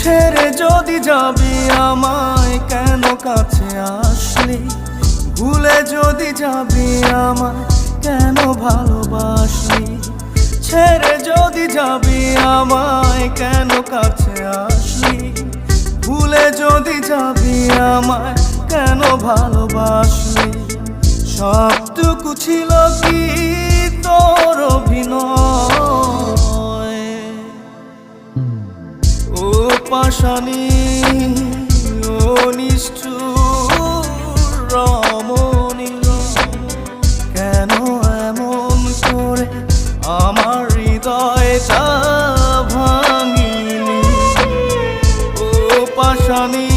ছেড়ে যদি যাবি আমায় কেন কাছে আসলি, ভুলে যদি যাবি আমায় কেন ভালোবাসলি। ছেড়ে যদি যাবি আমায় কেন কাছে আসলি, ভুলে যদি যাবি আমায় কেন ভালোবাসলি। সবটুকু ছিল কি তোর অভিনয়, ও পাশানি ও নিষ্ঠুর রমণী। কেন এমন করে আমার হৃদয়টা ভাঙিলি, ও পাশানি